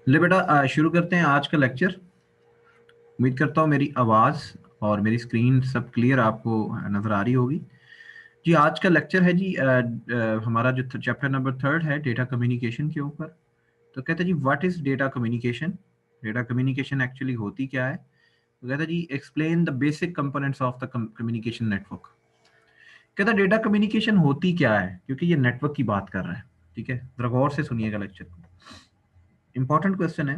ले बेटा शुरू करते हैं आज का लेक्चर। उम्मीद करता हूँ मेरी आवाज़ और मेरी स्क्रीन सब क्लियर आपको नज़र आ रही होगी। जी आज का लेक्चर है जी हमारा जो चैप्टर नंबर 3 है डेटा कम्युनिकेशन के ऊपर। तो कहते हैं जी what is data communication. Data communication actually होती क्या है। तो कहता है जी explain the basic components of the communication network. कहता है डेटा कम्युनिकेशन होती क्या है क्योंकि ये नेटवर्क की बात कर रहा है। ठीक है, जरा गौर से सुनिएगा लेक्चर को, इंपॉर्टेंट क्वेश्चन है।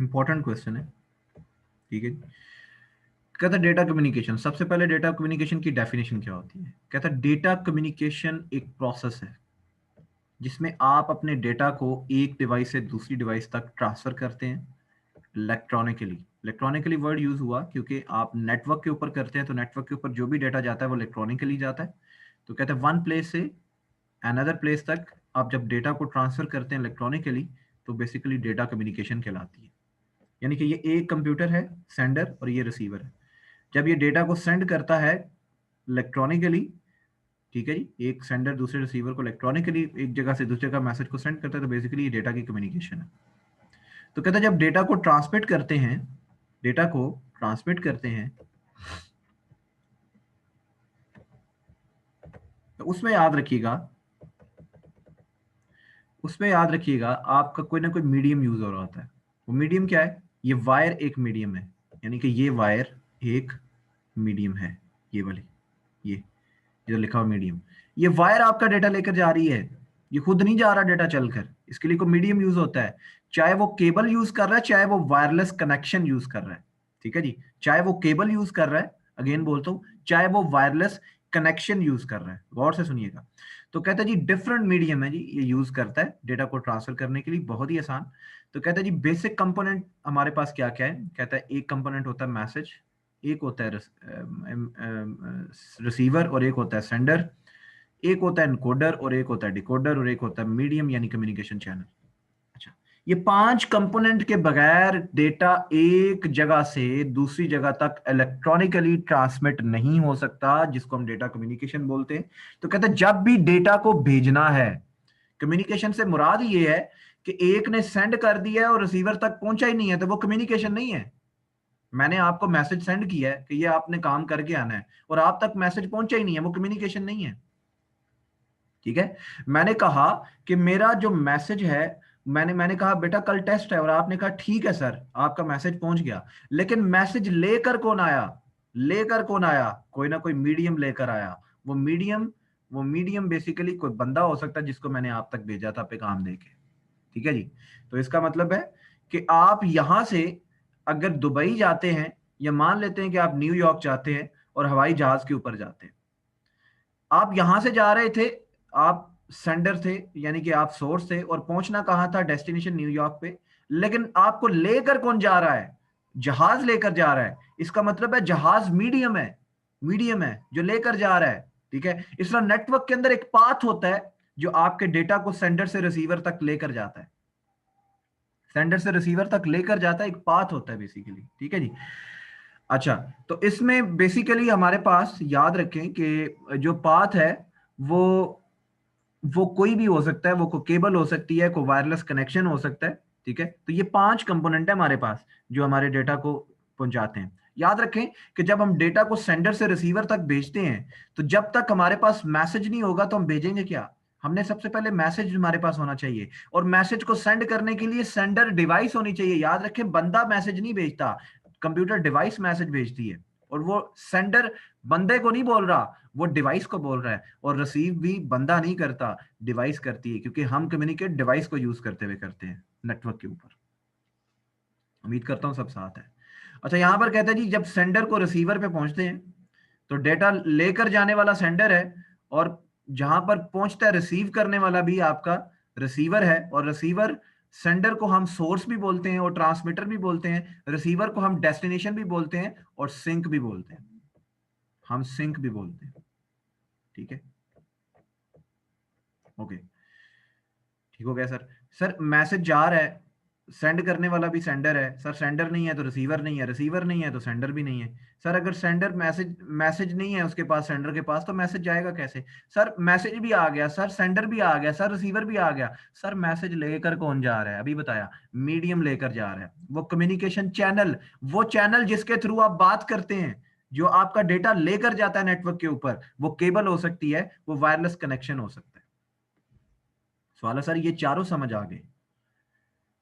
इंपॉर्टेंट क्वेश्चन है। ठीक है, कहता है डेटा कम्युनिकेशन, सबसे पहले डेटा कम्युनिकेशन की डेफिनेशन क्या होती है। कहता है डेटा कम्युनिकेशन एक प्रोसेस है जिसमें आप अपने डेटा को एक डिवाइस से दूसरी डिवाइस तक ट्रांसफर करते हैं इलेक्ट्रॉनिकली। इलेक्ट्रॉनिकली वर्ड यूज हुआ क्योंकि आप नेटवर्क के ऊपर करते हैं, तो नेटवर्क के ऊपर जो भी डेटा जाता है वो इलेक्ट्रॉनिकली जाता है। तो कहते हैं वन प्लेस से अनदर प्लेस तक आप जब डेटा को ट्रांसफर करते हैं इलेक्ट्रॉनिकली, तो बेसिकली डेटा कम्युनिकेशन कहलाती है। यानी कि ये एक कंप्यूटर है सेंडर और ये रिसीवर है। जब ये डेटा को सेंड करता है इलेक्ट्रॉनिकली, ठीक है जी, एक सेंडर दूसरे रिसीवर को इलेक्ट्रॉनिकली एक जगह से दूसरी जगह मैसेज को सेंड करता है, तो बेसिकली ये डेटा की कम्युनिकेशन है। तो कहता है जब डेटा को ट्रांसमिट करते हैं, डेटा को ट्रांसमिट करते हैं, तो उसमें याद रखिएगा आपका कोई ना कोई मीडियम यूज हो रहा होता है। वो मीडियम क्या है, ये वायर एक मीडियम है। यानी कि ये वायर एक मीडियम है, ये वाली, ये जो लिखा हुआ मीडियम, ये वायर आपका डेटा लेकर जा रही है। ये खुद नहीं जा रहा डेटा चलकर, इसके लिए कोई मीडियम यूज होता है। चाहे वो केबल यूज कर रहा है, चाहे वो वायरलेस कनेक्शन यूज कर रहा है। ठीक है जी, चाहे वो केबल यूज कर रहा है, अगेन बोलता हूं, चाहे वो वायरलेस कनेक्शन यूज कर रहा है। गौर से सुनिएगा। तो कहता है जी डिफरेंट मीडियम है जी, ये यूज करता है डेटा को ट्रांसफर करने के लिए, बहुत ही आसान। तो कहता है जी बेसिक कंपोनेंट हमारे पास क्या क्या है। कहता है एक कंपोनेंट होता है मैसेज, एक होता है रिसीवर और एक होता है सेंडर, एक होता है एनकोडर और एक होता है डिकोडर और एक होता है मीडियम यानी कम्युनिकेशन चैनल। अच्छा, ये पांच कंपोनेंट के बगैर डेटा एक जगह से दूसरी जगह तक इलेक्ट्रॉनिकली ट्रांसमिट नहीं हो सकता, जिसको हम डेटा कम्युनिकेशन बोलते हैं। तो कहते हैं जब भी डेटा को भेजना है, कम्युनिकेशन से मुराद ये है कि एक ने सेंड कर दिया है और रिसीवर तक पहुंचा ही नहीं है, तो वो कम्युनिकेशन नहीं है। मैंने आपको मैसेज सेंड किया है कि ये आपने काम करके आना है और आप तक मैसेज पहुंचा ही नहीं है, वो कम्युनिकेशन नहीं है। ठीक है, मैंने कहा कि मेरा जो मैसेज है, मैंने कहा बेटा कल टेस्ट है, और आपने कहा ठीक है सर, आपका मैसेज पहुंच गया। लेकिन मैसेज लेकर कौन आया, कोई ना कोई मीडियम लेकर आया। वो मीडियम वो मीडियम बेसिकली कोई बंदा हो सकता है जिसको मैंने आप तक भेजा था पैगाम देके। ठीक है जी, तो इसका मतलब है कि आप यहां से अगर दुबई जाते हैं, या मान लेते हैं कि आप न्यूयॉर्क जाते हैं और हवाई जहाज के ऊपर जाते हैं, आप यहां से जा रहे थे, आप सेंडर थे यानी कि आप सोर्स थे, और पहुंचना कहां था, डेस्टिनेशन न्यूयॉर्क पे। लेकिन आपको लेकर कौन जा रहा है, जहाज लेकर जा रहा है। इसका मतलब है जहाज मीडियम है जो लेकर जा रहा है। ठीक है, इस तरह नेटवर्क के अंदर एक पाथ होता है जो आपके डेटा को सेंडर से रिसीवर तक लेकर जाता है। सेंडर से रिसीवर तक लेकर जाता है, एक पाथ होता है बेसिकली। ठीक है जी। अच्छा, तो इसमें बेसिकली हमारे पास याद रखें कि जो पाथ है वो वो कोई भी हो सकता है, वो कोई केबल हो सकती है, कोई वायरलेस कनेक्शन हो सकता है। ठीक है, तो ये पांच कंपोनेंट है हमारे पास जो हमारे डेटा को पहुंचाते हैं। याद रखें कि जब हम डेटा को सेंडर से रिसीवर तक भेजते हैं, तो जब तक हमारे पास मैसेज नहीं होगा तो हम भेजेंगे क्या। हमने सबसे पहले मैसेज हमारे पास होना चाहिए, और मैसेज को सेंड करने के लिए सेंडर डिवाइस होनी चाहिए। याद रखें, बंदा मैसेज नहीं भेजता, कंप्यूटर डिवाइस मैसेज भेजती है। और वो सेंडर बंदे को नहीं बोल रहा, वो डिवाइस को बोल रहा है। और रिसीव भी बंदा नहीं करता, डिवाइस करती है, क्योंकि हम कम्युनिकेट डिवाइस को यूज करते हुए करते हैं नेटवर्क के ऊपर। उम्मीद करता हूं सब साथ है। अच्छा, यहां पर कहते हैं जी जब सेंडर को रिसीवर पे पहुंचते हैं, तो डेटा लेकर जाने वाला सेंडर है, और जहां पर पहुंचता है रिसीव करने वाला भी आपका रिसीवर है। और रिसीवर, सेंडर को हम सोर्स भी बोलते हैं और ट्रांसमीटर भी बोलते हैं, रिसीवर को हम डेस्टिनेशन भी बोलते हैं और सिंक भी बोलते हैं। हम सिंक भी बोलते हैं। ठीक है, ओके, ठीक हो गया सर। सर मैसेज जा रहा है, सेंड करने वाला भी सेंडर है सर, सेंडर नहीं है तो रिसीवर नहीं है, रिसीवर नहीं है तो सेंडर भी नहीं है सर। अगर सेंडर मैसेज नहीं है उसके पास, सेंडर के पास, तो मैसेज जाएगा कैसे सर? मैसेज भी आ गया सर, सेंडर भी आ गया सर, रिसीवर भी आ गया सर, मैसेज लेकर कौन जा रहा है? अभी बताया, मीडियम लेकर जा रहा है, वो कम्युनिकेशन चैनल, वो चैनल जिसके थ्रू आप बात करते हैं, जो आपका डेटा लेकर जाता है नेटवर्क के ऊपर, वो केबल हो सकती है, वो वायरलेस कनेक्शन हो सकता है। सवाल है सर ये चारों समझ आ गए?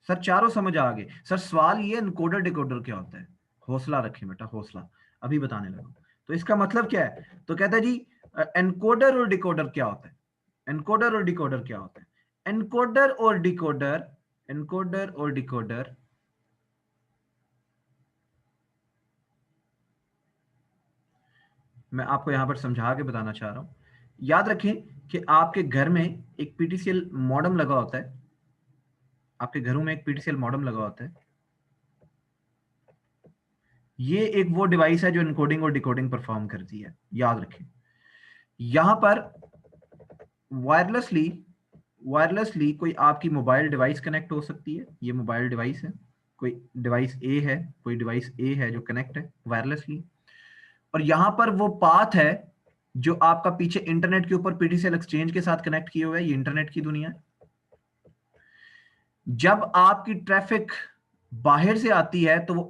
सर चारों समझ आ गए। सर सवाल ये एनकोडर डिकोडर क्या होता है? हौसला रखें बेटा, हौसला, अभी बताने लगा। तो इसका मतलब क्या है? तो कहता है जी एनकोडर और डिकोडर क्या होता है? एनकोडर और डिकोडर क्या होता है? एनकोडर और डिकोडर, एनकोडर और डिकोडर मैं आपको यहां पर समझा के बताना चाह रहा हूं। याद रखें कि आपके घर में एक पीटीसीएल मॉडेम लगा होता है, आपके घरों में एक पीटीसीएल मॉडेम लगा होता है। ये एक वो डिवाइस है जो एनकोडिंग और डिकोडिंग परफॉर्म करती है, याद रखें। यहां पर वायरलेसली, वायरलेसली कोई आपकी मोबाइल डिवाइस कनेक्ट हो सकती है, ये मोबाइल डिवाइस है, कोई डिवाइस ए है, कोई डिवाइस ए है जो कनेक्ट है वायरलेसली, और यहां पर वो पाथ है जो आपका पीछे इंटरनेट के ऊपर पीटीसीएल एक्सचेंज के साथ कनेक्ट किए हुए है। ये इंटरनेट की दुनिया है। जब आपकी ट्रैफिक बाहर से आती है तो वो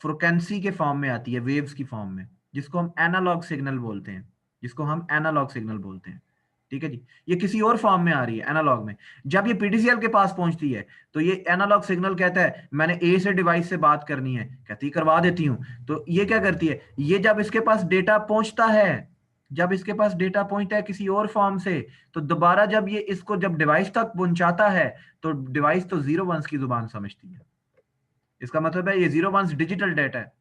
फ्रिक्वेंसी के फॉर्म में आती है, वेव्स की फॉर्म में, जिसको हम एनालॉग सिग्नल बोलते हैं, जिसको हम एनालॉग सिग्नल बोलते हैं। ठीक है जी, ये किसी और फॉर्म में आ रही है एनालॉग में। जब ये पीटीसीएल के पास पहुंचती है तो ये एनालॉग सिग्नल कहता है मैंने ए से डिवाइस से बात करनी है, कहती करवा देती हूं। तो ये क्या करती है, ये जब इसके पास डेटा पहुंचता है, जब इसके पास डेटा पहुंचता है किसी और फॉर्म से, तो दोबारा जब ये इसको जब डिवाइस तक पहुंचाता है, तो डिवाइस तो जीरो वंस की जुबान समझती है। इसका मतलब है ये जीरो वंस डिजिटल डेटा है।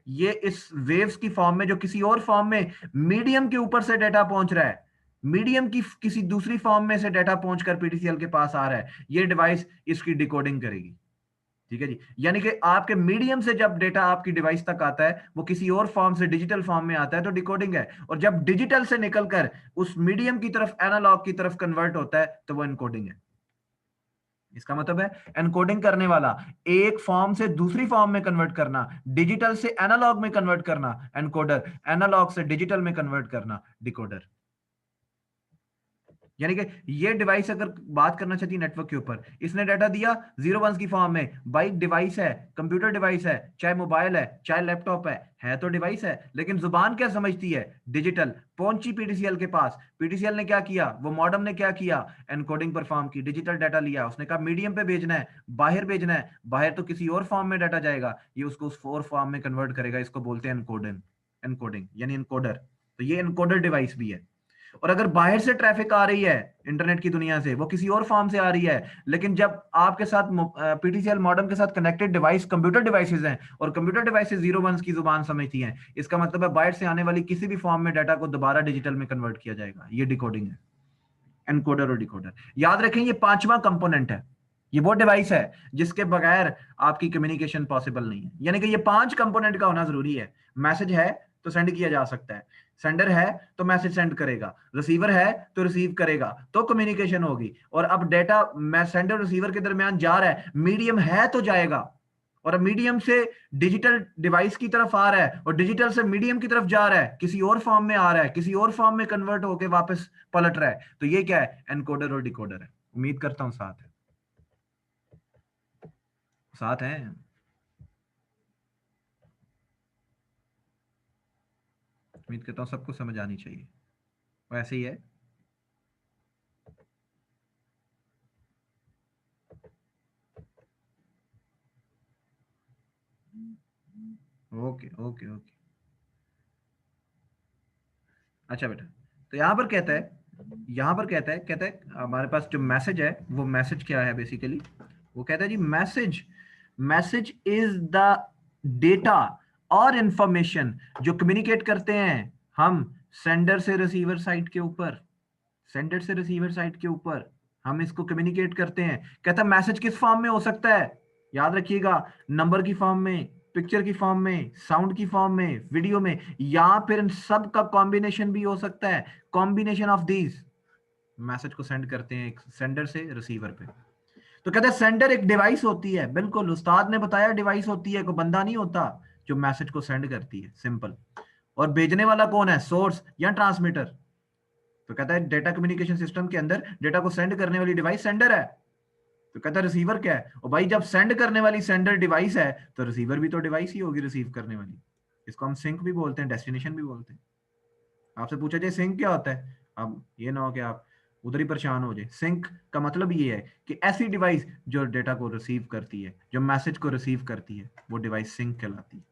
ये इस वेव्स की फॉर्म में जो किसी और फॉर्म में मीडियम के ऊपर से डेटा पहुंच रहा है, मीडियम की किसी दूसरी फॉर्म में से डेटा पहुंचकर पीटीसीएल के पास आ रहा है, ये डिवाइस इसकी डिकोडिंग करेगी। ठीक है जी, यानी कि आपके मीडियम से जब डेटा आपकी डिवाइस तक आता है, वो किसी और फॉर्म से डिजिटल फॉर्म में आता है, तो डिकोडिंग है। और जब डिजिटल से निकलकर उस मीडियम की तरफ, एनालॉग की तरफ कन्वर्ट होता है, तो वो एनकोडिंग है। इसका मतलब है एनकोडिंग करने वाला, एक फॉर्म से दूसरी फॉर्म में कन्वर्ट करना, डिजिटल से एनालॉग में कन्वर्ट करना एनकोडर, एनालॉग से डिजिटल में कन्वर्ट करना डिकोडर। यानी कि ये डिवाइस अगर बात करना चाहती है नेटवर्क के ऊपर, इसने डाटा दिया जीरो वंस की फॉर्म में, बाइक डिवाइस है, कंप्यूटर डिवाइस है, चाहे मोबाइल है, चाहे लैपटॉप है तो डिवाइस है, लेकिन जुबान क्या समझती है? डिजिटल। पहुंची पीटीसीएल के पास, पीटीसीएल ने क्या किया, वो मॉडेम ने क्या किया, एनकोडिंग परफॉर्म की, डिजिटल डाटा लिया, उसने कहा मीडियम पे भेजना है, बाहर भेजना है, बाहर तो किसी और फॉर्म में डाटा जाएगा, ये उसको उस फोर फॉर्म में कन्वर्ट करेगा, इसको बोलते हैं एनकोडिंग, एनकोडिंग यानी एनकोडर। तो ये एनकोडर डिवाइस भी है। और अगर बाहर से ट्रैफिक आ रही है इंटरनेट की दुनिया से, वो किसी और फॉर्म से आ रही है, लेकिन जब आपके साथ पीटीसीएल मॉडेम के साथ कनेक्टेड डिवाइस कंप्यूटर डिवाइसेस हैं, और कंप्यूटर डिवाइसेस जीरो वंस की जुबान समझती हैं, इसका मतलब है बाहर से आने वाली किसी भी फॉर्म में डाटा को दोबारा डिजिटल में कन्वर्ट किया जाएगा। ये डिकोडिंग है, एनकोडर और डिकोडर। याद रखें ये पांचवा कंपोनेंट है, ये वो डिवाइस है जिसके बगैर आपकी कम्युनिकेशन पॉसिबल नहीं है। यानी कि ये पांच कंपोनेंट का होना जरूरी है। मैसेज है तो सेंड किया जा सकता है, सेंडर है तो मैसेज सेंड करेगा, रिसीवर है तो रिसीव करेगा, तो कम्युनिकेशन होगी। और अब डेटा सेंडर और रिसीवर के दरमियान जा रहा है, मीडियम है तो जाएगा, और अब मीडियम से डिजिटल डिवाइस की तरफ आ रहा है, और डिजिटल से मीडियम की तरफ जा रहा है, किसी और फॉर्म में आ रहा है, किसी और फॉर्म में कन्वर्ट होकर वापस पलट रहा है, तो ये क्या है? एनकोडर और डिकोडर है। उम्मीद करता हूं साथ है, साथ है। उम्मीद करता हूं सबको समझ आनी चाहिए, वैसे ही है। Okay okay okay. अच्छा बेटा, तो यहां पर कहता है, यहां पर कहता है हमारे पास जो मैसेज है, वो मैसेज क्या है बेसिकली? वो कहता है जी message, message is the data और इंफॉर्मेशन जो कम्युनिकेट करते हैं हम सेंडर से रिसीवर साइड के ऊपर, सेंडर से रिसीवर साइड के ऊपर हम इसको कम्युनिकेट करते हैं। कहता है मैसेज किस फॉर्म में हो सकता है? याद रखिएगा, नंबर की फॉर्म में, पिक्चर की फॉर्म में, साउंड की फॉर्म में, वीडियो में, या फिर इन सब का कॉम्बिनेशन भी हो सकता है। कॉम्बिनेशन ऑफ दीज मैसेज को सेंड करते हैं सेंडर से रिसीवर पे। तो कहते हैं सेंडर एक डिवाइस होती है, बिल्कुल उस्ताद ने बताया डिवाइस होती है, कोई बंदा नहीं होता जो मैसेज को सेंड करती है, सिंपल। और भेजने वाला कौन है, सोर्स या ट्रांसमीटर। तो कहता है डेटा कम्युनिकेशन सिस्टम के अंदर डेटा को सेंड करने वाली डिवाइस सेंडर है। तो कहता है रिसीवर क्या है, और भाई जब सेंड करने वाली सेंडर डिवाइस है तो रिसीवर भी तो डिवाइस ही होगी रिसीव करने वाली। इसको हम सिंक भी बोलते हैं, डेस्टिनेशन भी बोलते हैं। आपसे पूछा जाए सिंक क्या होता है, अब ये ना हो कि आप उधर ही परेशान हो जाए। सिंक का मतलब ये है कि ऐसी डिवाइस जो डेटा को रिसीव करती है, जो मैसेज को रिसीव करती है, वो डिवाइस सिंक कहलाती है।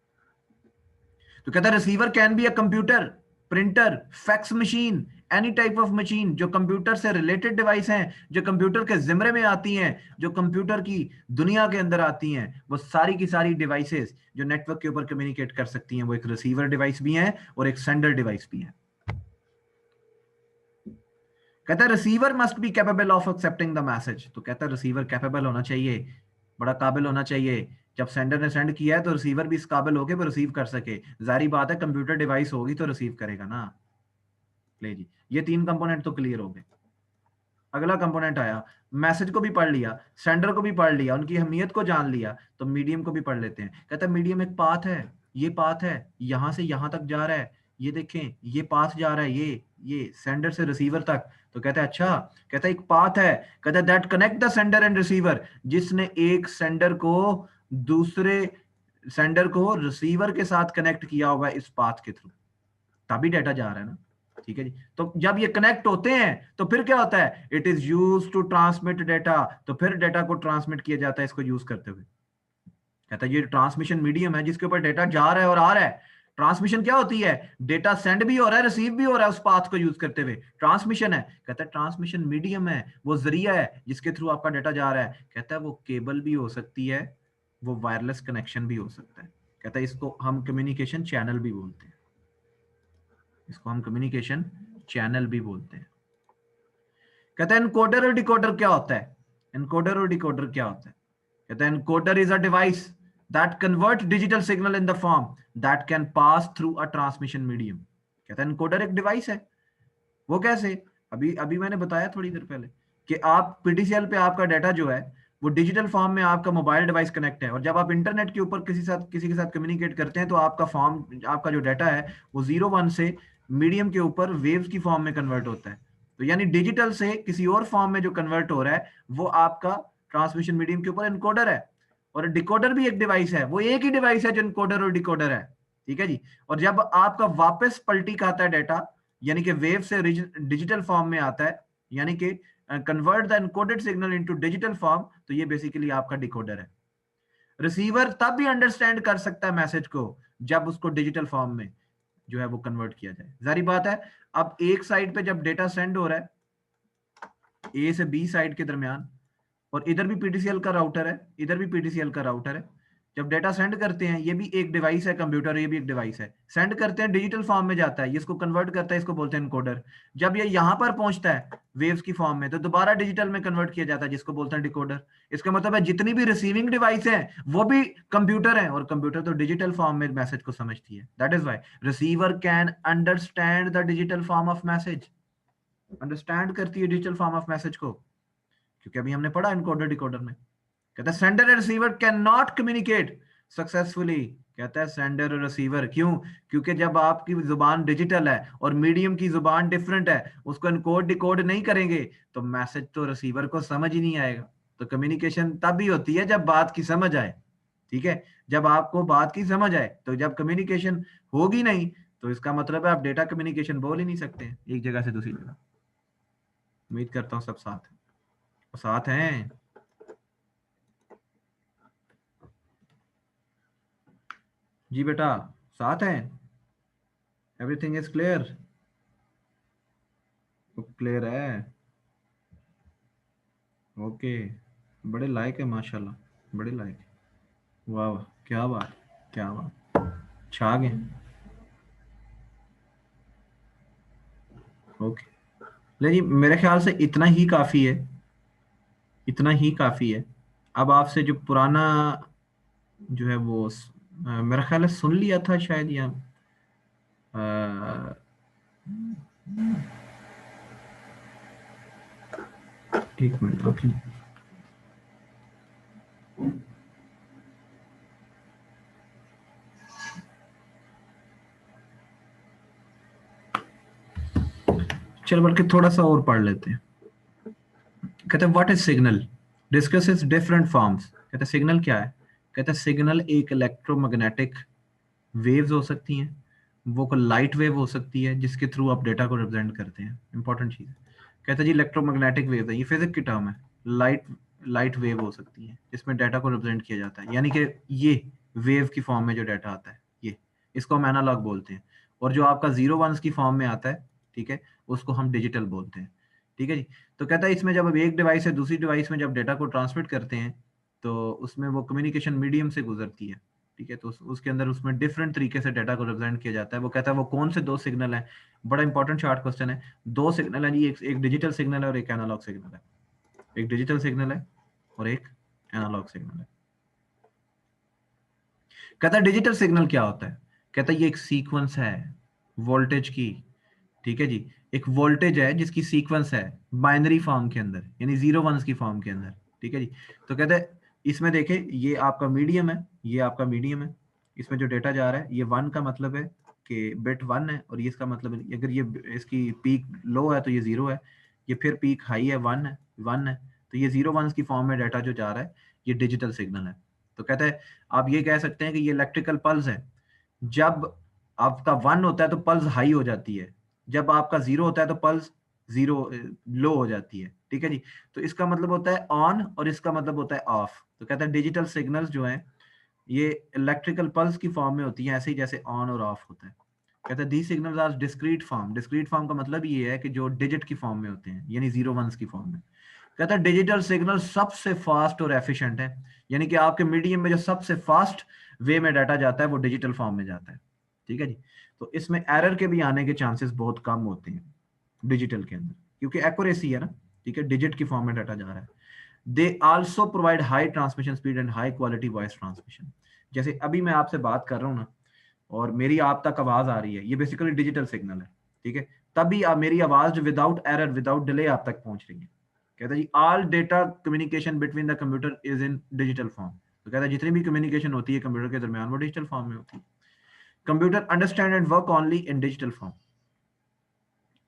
तो कहता है receiver can be a computer, printer, fax machine, any type of machine जो कंप्यूटर से रिलेटेड डिवाइस हैं, जो कंप्यूटर के जिम्मे में आती हैं, जो कंप्यूटर की दुनिया के अंदर आती हैं, वो सारी की सारी डिवाइसेस जो नेटवर्क के ऊपर कम्युनिकेट कर सकती हैं, वो एक रिसीवर डिवाइस भी है और एक सेंडर डिवाइस भी है। कहता है receiver must be capable of accepting the message. तो कहता है रिसीवर कैपेबल होना चाहिए, बड़ा काबिल होना चाहिए। जब सेंडर ने सेंड किया है तो रिसीवर भी इस काबिल होके वो रिसीव कर सके। जारी बात है कंप्यूटर डिवाइस होगी तो रिसीव करेगा ना। ले जी, ये तीन कंपोनेंट तो क्लियर हो गए। अगला कंपोनेंट आया, मैसेज को भी पढ़ लिया, सेंडर को भी पढ़ लिया, उनकी अहमियत को जान लिया, तो मीडियम को भी पढ़ लेते हैं। कहता है मीडियम एक पाथ है, ये पाथ है, यहां से यहां तक जा रहा है, ये देखें ये पाथ जा रहा है, ये सेंडर से रिसीवर तक। तो कहता है अच्छा, कहता है एक पाथ है, कहता है that connect the sender and receiver, जिसने एक सेंडर को दूसरे सेंडर को रिसीवर के साथ कनेक्ट किया हुआ है इस पाथ के थ्रू, तभी डाटा जा रहा है ना। ठीक है जी, तो जब ये कनेक्ट होते हैं तो फिर क्या होता है, it is use to transmit data, तो फिर डेटा को ट्रांसमिट किया जाता है इसको यूज करते हुए। कहता है ये ट्रांसमिशन मीडियम है जिसके ऊपर डेटा जा रहा है और आ रहा है। ट्रांसमिशन क्या होती है, डेटा सेंड भी हो रहा है रिसीव भी हो रहा है उस पाथ को यूज करते हुए, ट्रांसमिशन है। कहता है ट्रांसमिशन मीडियम है, वो जरिया है जिसके थ्रू आपका डेटा जा रहा है। कहता है वो केबल भी हो सकती है, वो वायरलेस कनेक्शन भी हो सकता है। कहता है इसको हम कम्युनिकेशन चैनल भी बोलते हैं, इसको हम कम्युनिकेशन चैनल भी बोलते हैं। कहते हैं एनकोडर और डिकोडर क्या होता है, एनकोडर और डिकोडर क्या होता है। कहते हैं encoder is a device that convert digital signal in the form that can pass through a transmission medium. कहते हैं एनकोडर एक डिवाइस है, वो कैसे, अभी अभी मैंने बताया थोड़ी देर पहले कि आप पीटीसीएल पे आपका डाटा जो है वो डिजिटल फॉर्म में आपका मोबाइल डिवाइस कनेक्ट है, और जब आप इंटरनेट के ऊपर किसी के साथ कम्युनिकेट करते हैं तो आपका फॉर्म, आपका जो डाटा है वो 0-1 से मीडियम के ऊपर वेव्स की फॉर्म में कन्वर्ट होता है। तो यानी डिजिटल से किसी और फॉर्म में जो कन्वर्ट हो रहा है वो आपका ट्रांसमिशन मीडियम के ऊपर एनकोडर है। और डिकोडर भी एक डिवाइस है, वो एक ही डिवाइस है जो एनकोडर और डिकोडर है। ठीक है जी, और जब आपका वापस पलटी खाता है डाटा, यानी कि वेव से डिजिटल फॉर्म में आता है, यानी कि convert the encoded signal into digital form, तो ये बेसिकली आपका डिकोडर है। रिसीवर तब भी अंडरस्टैंड कर सकता है मैसेज को जब उसको डिजिटल फॉर्म में जो है वो कन्वर्ट किया जाए। जारी बात है, अब एक साइड पे जब डेटा सेंड हो रहा है ए से बी साइड के दरमियान, और इधर भी पीटीसीएल का राउटर है, इधर भी पीटीसीएल का राउटर है, जब डेटा सेंड करते हैं, ये भी एक डिवाइस है कंप्यूटर, ये भी एक डिवाइस है, सेंड करते हैं डिजिटल फॉर्म में जाता है, ये इसको कन्वर्ट करता है, इसको बोलते हैं एनकोडर। जब ये यहां पर पहुंचता है वेव्स की फॉर्म में तो दोबारा डिजिटल में कन्वर्ट किया जाता है, जिसको बोलते हैं डिकोडर। इसका मतलब है जितनी भी रिसीविंग डिवाइस है वो भी कंप्यूटर है, और कंप्यूटर तो डिजिटल फॉर्म में मैसेज को समझती है। That is why receiver can understand the digital form of message, understand करती है डिजिटल फॉर्म ऑफ मैसेज को, क्योंकि अभी हमने पढ़ा एनकोडर डिकोडर में। कहता है sender and receiver can not communicate successfully. कहता है सेंडर और रिसीवर, क्यों, क्योंकि जब आपकी जुबान डिजिटल है और मीडियम की जुबान डिफरेंट है, उसको एनकोड डिकोड नहीं करेंगे तो मैसेज तो रिसीवर को समझ ही नहीं आएगा। तो कम्युनिकेशन तब भी होती है जब बात की समझ आए। ठीक है, जब आपको बात की समझ आए, तो जब कम्युनिकेशन होगी नहीं तो इसका मतलब है आप डेटा कम्युनिकेशन बोल ही नहीं सकते एक जगह से दूसरी जगह। उम्मीद करता हूँ सब साथ हैं। जी बेटा, साथ हैं, एवरीथिंग इज क्लियर, क्लियर है, ओके। बड़े लायक है माशाल्लाह, बड़े लायक है। वाह वाह, क्या बात, क्या बात, छा गए। ओके, ले जी, मेरे ख्याल से इतना ही काफ़ी है, इतना ही काफ़ी है। अब आपसे जो पुराना जो है वो मेरा ख्याल है सुन लिया था शायद, या एक मिनट रुकिए। चलो बल्कि थोड़ा सा और पढ़ लेते हैं। कहते हैं what is signal, discuss is different forms. कहते हैं सिग्नल क्या है, कहते हैं सिग्नल एक इलेक्ट्रोमैग्नेटिक वेव्स हो सकती हैं, वो को लाइट वेव हो सकती है जिसके थ्रू आप डेटा को रिप्रेजेंट करते हैं। इंपॉर्टेंट चीज है। कहते हैं जी इलेक्ट्रोमैग्नेटिक वेव है, ये फिजिक्स की टर्म है। लाइट लाइट वेव हो सकती है जिसमें डाटा को रिप्रेजेंट किया जाता है, यानी कि ये वेव की फॉर्म में जो डाटा आता है ये, इसको हम एनालॉग बोलते हैं। और जो आपका जीरो वंस की फॉर्म में आता है, ठीक है, उसको हम डिजिटल बोलते हैं। ठीक है जी। तो कहता है इसमें जब अब एक डिवाइस से दूसरी डिवाइस में जब डाटा को ट्रांसमिट करते हैं तो उसमें वो कम्युनिकेशन मीडियम से गुजरती है। ठीक है, तो उसके अंदर उसमें डिफरेंट तरीके से डाटा को रिप्रेजेंट किया जाता है। वो कहता है वो कौन से दो सिग्नल हैं, बड़ा इंपॉर्टेंट शॉर्ट क्वेश्चन है। दो सिग्नल है जी, एक डिजिटल सिग्नल है और एक एनालॉग सिग्नल है। एक डिजिटल सिग्नल है और एक एनालॉग सिग्नल है। कहता है डिजिटल सिग्नल क्या होता है, कहता है ये एक सीक्वेंस है वोल्टेज की। ठीक है जी, एक वोल्टेज है जिसकी सीक्वेंस है बाइनरी फॉर्म के अंदर, यानी जीरो वंस की फॉर्म के अंदर। ठीक है जी। तो कहते हैं इसमें देखे ये आपका मीडियम है, ये आपका मीडियम है, इसमें जो डेटा जा रहा है ये वन का मतलब है कि बिट वन है, और ये इसका मतलब है अगर ये इसकी पीक लो है तो ये जीरो है, ये फिर पीक हाई है वन है। तो ये जीरो वंस की फॉर्म में डाटा जो जा रहा है ये डिजिटल सिग्नल है। तो कहते हैं आप ये कह सकते हैं कि ये इलेक्ट्रिकल पल्स है। जब आपका वन होता है तो पल्स हाई हो जाती है, जब आपका जीरो होता है तो पल्स जीरो लो हो जाती है। ठीक है जी। तो इसका मतलब होता है ऑन और इसका मतलब होता है ऑफ। तो कहता है डिजिटल सिग्नल्स जो हैं ये इलेक्ट्रिकल पल्स की फॉर्म में होती हैं, ऐसे ही जैसे ऑन और ऑफ होता है। कहता है the signals are discrete form. Discrete form का मतलब ये है कि जो डिजिट की फॉर्म में होते हैं, यानी जीरो वंस की फॉर्म में। कहता है डिजिटल सिग्नल सबसे फास्ट और एफिशिएंट है, यानी कि आपके मीडियम में जो सबसे फास्ट वे में डाटा जाता है वो डिजिटल फॉर्म में जाता है। ठीक है जी। तो इसमें एरर के भी आने के चांसेस बहुत कम होते हैं डिजिटल के अंदर, क्योंकि एक्यूरेसी है ना। ठीक है, डिजिट की फॉर्म में डाटा जा रहा है। They also provide high transmission speed and high quality voice transmission. जैसे अभी मैं आपसे बात कर रहा हूँ ना और मेरी आप तक आवाज आ रही है, ये बेसिकली डिजिटल सिग्नल है। ठीक है, तभी आप मेरी आवाज जो विदाउट एरर विदाउट डिले आप तक पहुंच रही है। कहता है जी all data communication between the computer is in digital form. तो कहता है जितनी भी कम्युनिकेशन होती है कंप्यूटर के दरमियान वो डिजिटल फॉर्म में होती है। Computer understand and work only in digital form.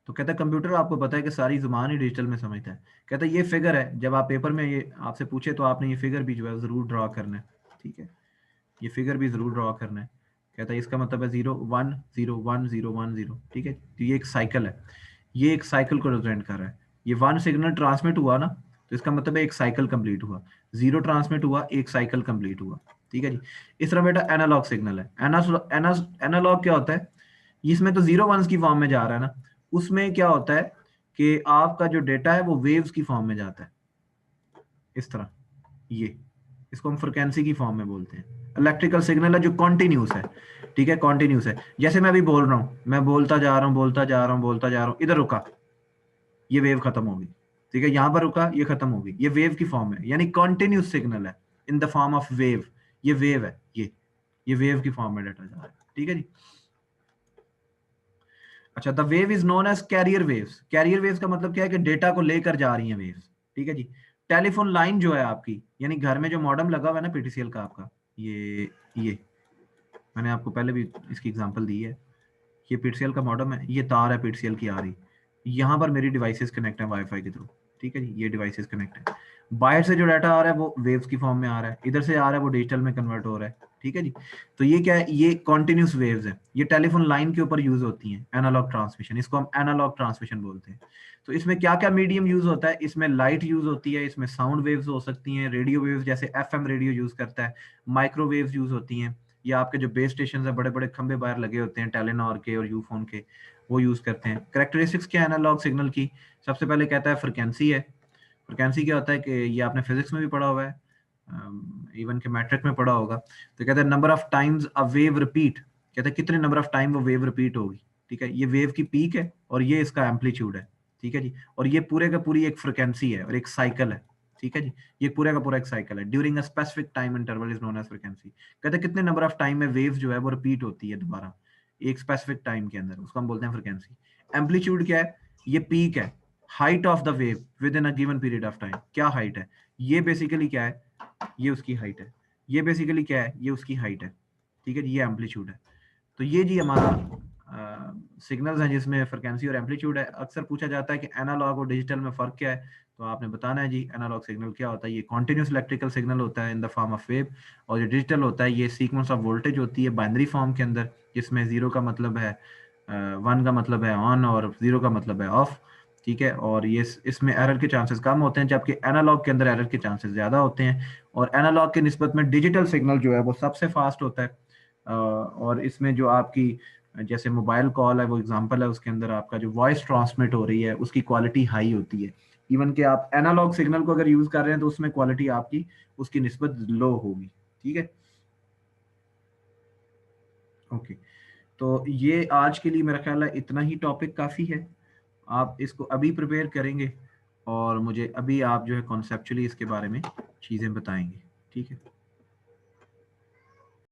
तो कहता है कंप्यूटर आपको पता है कि सारी जुबान ही डिजिटल में समझता है। कहता है ये फिगर है, जब आप पेपर में ये आपसे पूछे तो आपने ये फिगर भी जो है जरूर ड्रॉ करना है। ठीक है, ये फिगर भी जरूर ड्रॉ करना है। कहता है इसका मतलब है 0 1 0 1 0 1 0। ठीक है, तो ये एक साइकिल है, ये एक साइकिल को रिप्रेजेंट कर रहा है। ये वन सिग्नल ट्रांसमिट हुआ ना, तो इसका मतलब है एक साइकिल कंप्लीट हुआ। जीरो ट्रांसमिट हुआ, एक साइकिल कंप्लीट हुआ। ठीक है जी। इस तरह बेटा एनालॉग सिग्नल है। एनालॉग क्या होता है, इसमें तो जीरो वंस की फॉर्म में जा रहा है ना, उसमें क्या होता है कि आपका जो डेटा है वो वेव्स की फॉर्म में जाता है इस तरह। ये इसको हम फ्रिक्वेंसी की फॉर्म में बोलते हैं। इलेक्ट्रिकल सिग्नल है जो कॉन्टिन्यूस है। ठीक है, कॉन्टिन्यूस है। जैसे मैं अभी बोल रहा हूँ, मैं बोलता जा रहा हूँ बोलता जा रहा हूँ बोलता जा रहा हूँ, इधर रुका, ये वेव खत्म होगी। ठीक है, यहां पर रुका, ये खत्म होगी, ये वेव की फॉर्म है, यानी कॉन्टिन्यूस सिग्नल है in the form of wave. ये वेव है, ये वेव की फॉर्म में डाटा जा रहा है। ठीक है जी। अच्छा, the wave is known as carrier waves. Carrier waves का मतलब क्या है कि डेटा को लेकर जा रही हैं वेव्स। ठीक है जी। टेलीफोन लाइन जो है आपकी, यानी घर में जो मॉडेम लगा हुआ है ना पीटीसीएल का आपका, ये मैंने आपको पहले भी इसकी एग्जांपल दी है। ये पीटीसीएल का मॉडेम है, ये तार है पीटीसीएल की आ रही, यहाँ पर मेरी डिवाइसेस कनेक्ट है वाईफाई के थ्रू। ठीक है जी, ये डिवाइसेस कनेक्ट है। बाहर से जो डाटा आ रहा है वो वेव्स की फॉर्म में आ रहा है, इधर से आ रहा है वो डिजिटल में कन्वर्ट हो रहा है। ठीक है जी। तो ये क्या है, ये कॉन्टिन्यूस वेव्स है, ये टेलीफोन लाइन के ऊपर यूज होती हैं। एनालॉग ट्रांसमिशन, इसको हम एनालॉग ट्रांसमिशन बोलते हैं। तो इसमें क्या क्या मीडियम यूज होता है, इसमें लाइट यूज होती है, इसमें साउंड वेव्स हो सकती हैं, रेडियो वेव्स जैसे एफएम रेडियो यूज करता है, माइक्रोवेव्स यूज होती हैं, या आपके जो बेस स्टेशन है बड़े बड़े खंबे बाहर लगे होते हैं टेलीनॉर के और यूफोन के, वो यूज करते हैं। करेक्टरिस्टिक्स क्या है एनालॉग सिग्नल की, सबसे पहले कहता है फ्रिक्वेंसी है। फ्रिक्वेंसी क्या होता है कि ये आपने फिजिक्स में भी पढ़ा हुआ है, इवन के मैट्रिक में पढ़ा होगा। तो कहता है number of times a wave repeat, कहता है कितने नंबर ऑफ टाइम वो वेव रिपीट होगी। ठीक है, ये वेव की पीक है और ये इसका एम्पलीट्यूड है। ठीक है जी। और ये पूरे का पूरी एक फ्रिक्वेंसी है और एक साइकिल है। ठीक है जी, ये पूरा का पूरा एक साइकिल है। During a specific time interval is known as frequency. कहते हैं कितने नंबर ऑफ टाइम में वेव जो है वो रिपीट होती है दोबारा एक स्पेसिफिक टाइम के अंदर, उसको हम बोलते हैं फ्रिक्वेंसी। एम्पलीट्यूड क्या है, ये पीक है, height of the wave with in a given period of time. क्या हाइट है, ये बेसिकली क्या है, ये उसकी हाइट है। ये बेसिकली क्या है, ये उसकी हाइट है। ठीक है जी, ये एम्पलीट्यूड है। तो ये जी हमारा सिग्नल्स हैं जिसमें फ्रिक्वेंसी और एम्पलीट्यूड है। अक्सर पूछा जाता है कि एनालॉग और डिजिटल में फ़र्क क्या है, तो आपने बताना है जी एनालॉग सिग्नल क्या होता है। ये कॉन्टिन्यूस इलेक्ट्रिकल सिग्नल होता है in the form of wave, और जो डिजिटल होता है ये सीक्वेंस ऑफ वोल्टेज होती है बाइनरी फॉर्म के अंदर, जिसमें जीरो का मतलब है वन का मतलब है ऑन और जीरो का मतलब है ऑफ। ठीक है, और ये इसमें एरर के चांसेस कम होते हैं, जबकि एनालॉग के अंदर एरर के चांसेस ज़्यादा होते हैं। और एनालॉग के निस्बत में डिजिटल सिग्नल जो है वो सबसे फास्ट होता है। और इसमें जो आपकी जैसे मोबाइल कॉल है वो एग्जांपल है, उसके अंदर आपका जो वॉइस ट्रांसमिट हो रही है उसकी क्वालिटी हाई होती है। इवन कि आप एनालॉग सिग्नल को अगर यूज कर रहे हैं तो उसमें क्वालिटी आपकी उसकी निस्बत लो होगी। ठीक है, ओके। तो ये आज के लिए मेरा ख्याल है इतना ही टॉपिक काफ़ी है। आप इसको अभी प्रिपेयर करेंगे और मुझे अभी आप जो है कॉन्सेप्चुअली इसके बारे में चीज़ें बताएंगे। ठीक है।